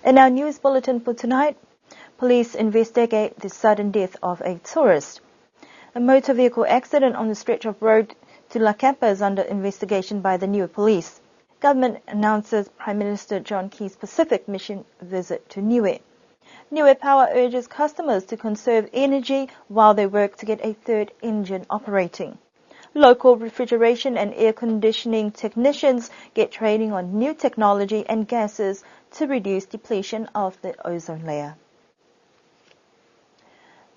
In our news bulletin for tonight, police investigate the sudden death of a tourist. A motor vehicle accident on the stretch of road to La Campa is under investigation by the Niue police. Government announces Prime Minister John Key's Pacific mission visit to Niue. Niue Power urges customers to conserve energy while they work to get a third engine operating. Local refrigeration and air conditioning technicians get training on new technology and gases to reduce depletion of the ozone layer.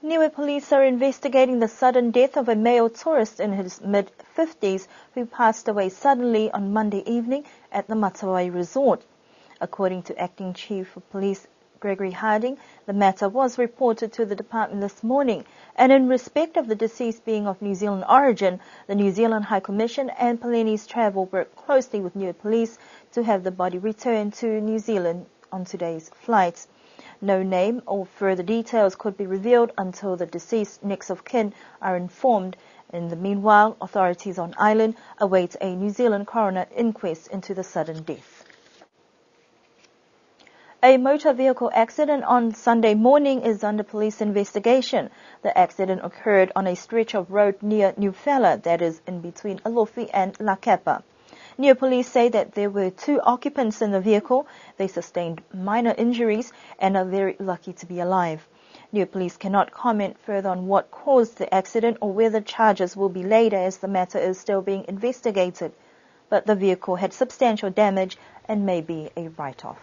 Niue police are investigating the sudden death of a male tourist in his mid-50s who passed away suddenly on Monday evening at the Matawai Resort. According to Acting Chief of Police Gregory Harding, the matter was reported to the department this morning, and in respect of the deceased being of New Zealand origin, the New Zealand High Commission and Pelenis Travel worked closely with Niue Police to have the body returned to New Zealand on today's flights. No name or further details could be revealed until the deceased next of kin are informed. In the meanwhile, authorities on island await a New Zealand coroner inquest into the sudden death. A motor vehicle accident on Sunday morning is under police investigation. The accident occurred on a stretch of road near Newfella, that is in between Alofi and La Campa. Niue police say that there were 2 occupants in the vehicle. They sustained minor injuries and are very lucky to be alive. Niue police cannot comment further on what caused the accident or whether charges will be laid as the matter is still being investigated. But the vehicle had substantial damage and may be a write-off.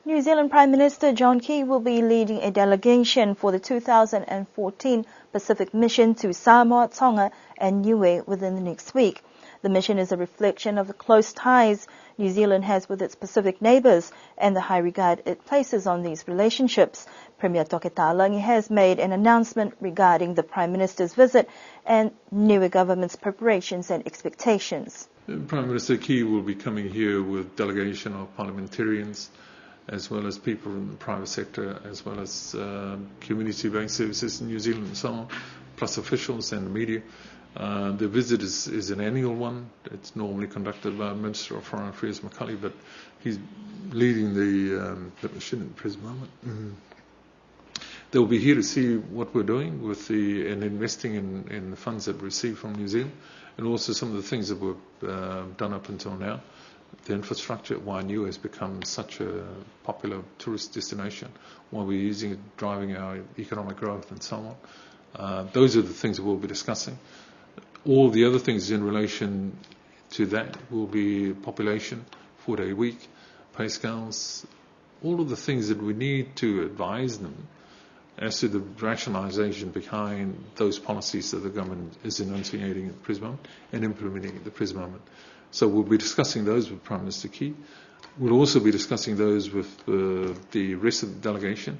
New Zealand Prime Minister John Key will be leading a delegation for the 2014 Pacific mission to Samoa, Tonga and Niue within the next week. The mission is a reflection of the close ties New Zealand has with its Pacific neighbours and the high regard it places on these relationships. Premier Toke Talangi has made an announcement regarding the Prime Minister's visit and Niue government's preparations and expectations. Prime Minister Key will be coming here with a delegation of parliamentarians, as well as people in the private sector, as well as community-based services in New Zealand and so on, plus officials and the media. The visit is an annual one. It's normally conducted by Minister of Foreign Affairs Macaulay, but he's leading the mission at the present moment. They'll be here to see what we're doing with and investing in the funds that we receive from New Zealand, and also some of the things that we've done up until now. The infrastructure, why Niue has become such a popular tourist destination, why we're using it, driving our economic growth and so on. Those are the things that we'll be discussing. All the other things in relation to that will be population, 4-day week, pay scales, all of the things that we need to advise them as to the rationalisation behind those policies that the government is enunciating at the present moment and implementing at the present moment. So we'll be discussing those with Prime Minister Key. We'll also be discussing those with the rest of the delegation,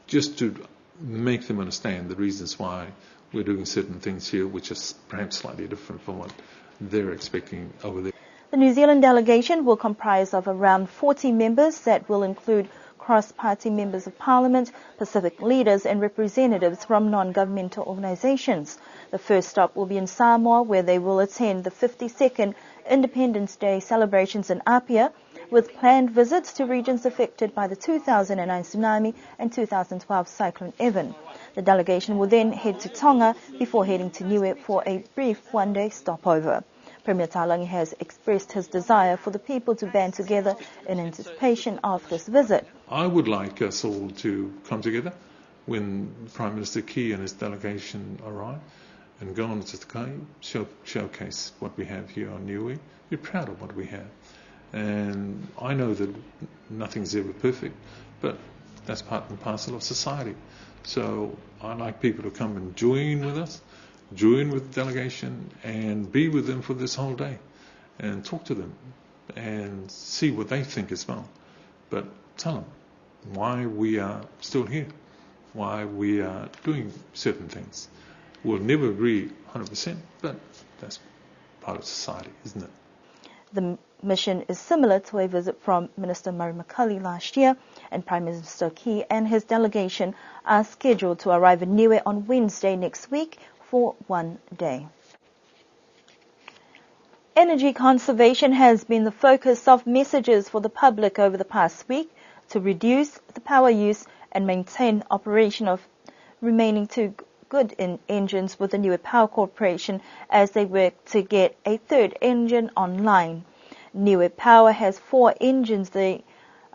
just to make them understand the reasons why we're doing certain things here, which is perhaps slightly different from what they're expecting over there. The New Zealand delegation will comprise of around 40 members that will include cross-party members of Parliament, Pacific leaders and representatives from non-governmental organisations. The first stop will be in Samoa, where they will attend the 52nd Independence Day celebrations in Apia, with planned visits to regions affected by the 2009 tsunami and 2012 Cyclone Evan. The delegation will then head to Tonga before heading to Niue for a brief one-day stopover. Premier Talangi has expressed his desire for the people to band together in anticipation of this visit. I would like us all to come together when Prime Minister Key and his delegation arrive and go on to the Kai, showcase what we have here on Niue. We're proud of what we have. And I know that nothing's ever perfect, but that's part and parcel of society. So I'd like people to come and join with us, join with the delegation, and be with them for this whole day, and talk to them, and see what they think as well. But tell them why we are still here, why we are doing certain things. We'll never agree 100%, but that's part of society, isn't it? The mission is similar to a visit from Minister Murray Macaulay last year, and Prime Minister Key and his delegation are scheduled to arrive in Niue on Wednesday next week for one day. Energy conservation has been the focus of messages for the public over the past week to reduce the power use and maintain operation of remaining two good engines with the Niue Power Corporation as they work to get a third engine online. Niue Power has 4 engines. They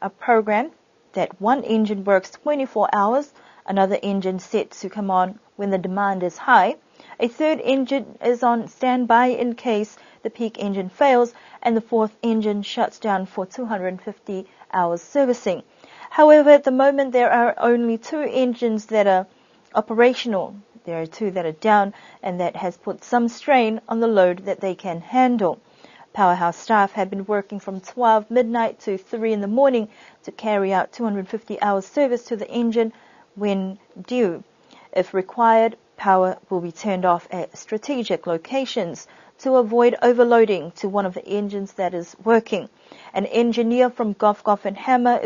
are programmed that one engine works 24 hours, another engine set to come on when the demand is high. A third engine is on standby in case the peak engine fails, and the fourth engine shuts down for 250 hours servicing. However, at the moment there are only 2 engines that are operational. There are 2 that are down, and that has put some strain on the load that they can handle. Powerhouse staff have been working from 12 midnight to 3 in the morning to carry out 250 hours service to the engine when due. If required, power will be turned off at strategic locations to avoid overloading to one of the engines that is working. An engineer from Goff and Hammer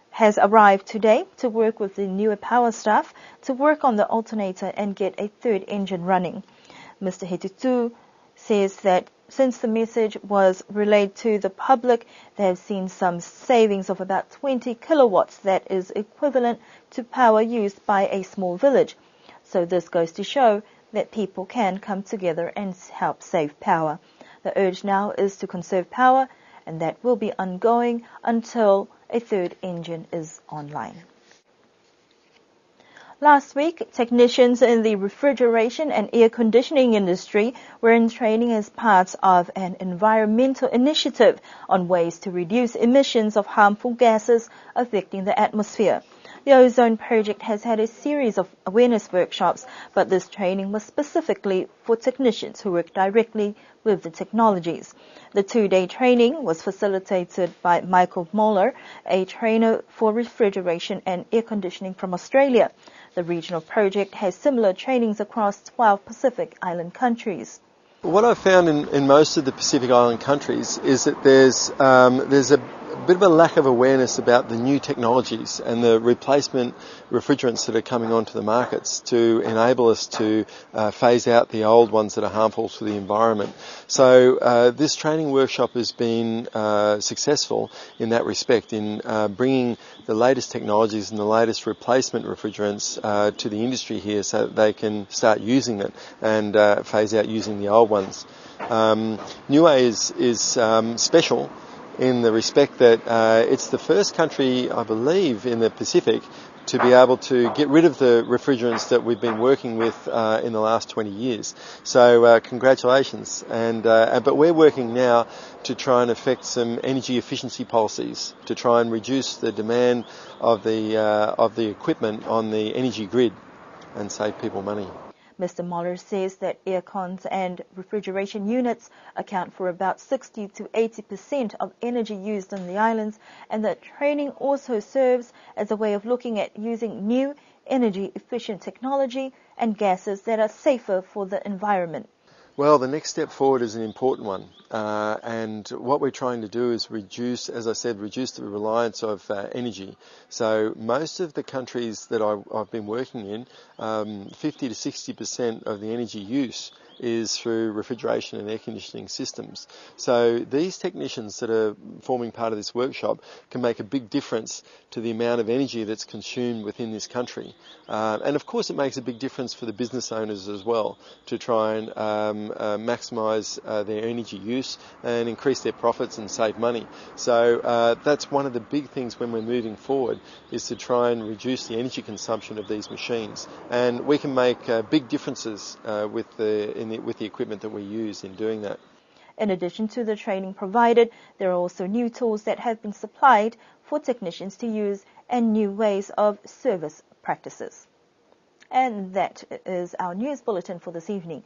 has arrived today to work with the Niue Power staff to work on the alternator and get a third engine running. Mr. Hetutu says that since the message was relayed to the public, they have seen some savings of about 20 kilowatts, that is equivalent to power used by a small village. So this goes to show that people can come together and help save power. The urge now is to conserve power, and that will be ongoing until a third engine is online. Last week, technicians in the refrigeration and air conditioning industry were in training as part of an environmental initiative on ways to reduce emissions of harmful gases affecting the atmosphere. The Ozone Project has had a series of awareness workshops, but this training was specifically for technicians who work directly with the technologies. The 2-day training was facilitated by Michael Moeller, a trainer for refrigeration and air conditioning from Australia. The regional project has similar trainings across 12 Pacific Island countries. What I've found in most of the Pacific Island countries is that there's a bit of a lack of awareness about the new technologies and the replacement refrigerants that are coming onto the markets to enable us to phase out the old ones that are harmful to the environment. So this training workshop has been successful in that respect, in bringing the latest technologies and the latest replacement refrigerants to the industry here so that they can start using it and phase out using the old ones. Niue is special in the respect that it's the first country, I believe, in the Pacific to be able to get rid of the refrigerants that we've been working with in the last 20 years. So congratulations. But we're working now to try and affect some energy efficiency policies to try and reduce the demand of the equipment on the energy grid and save people money. Mr. Moeller says that air cons and refrigeration units account for about 60 to 80% of energy used on the islands, and that training also serves as a way of looking at using new energy-efficient technology and gases that are safer for the environment. Well, the next step forward is an important one, and what we're trying to do is reduce the reliance of energy. So most of the countries that I've been working in, 50 to 60% of the energy use is through refrigeration and air conditioning systems. So these technicians that are forming part of this workshop can make a big difference to the amount of energy that's consumed within this country. And of course it makes a big difference for the business owners as well to try and maximise their energy use and increase their profits and save money. So that's one of the big things when we're moving forward, is to try and reduce the energy consumption of these machines. And we can make big differences with the equipment that we use in doing that. In addition to the training provided, there are also new tools that have been supplied for technicians to use and new ways of service practices. And that is our news bulletin for this evening.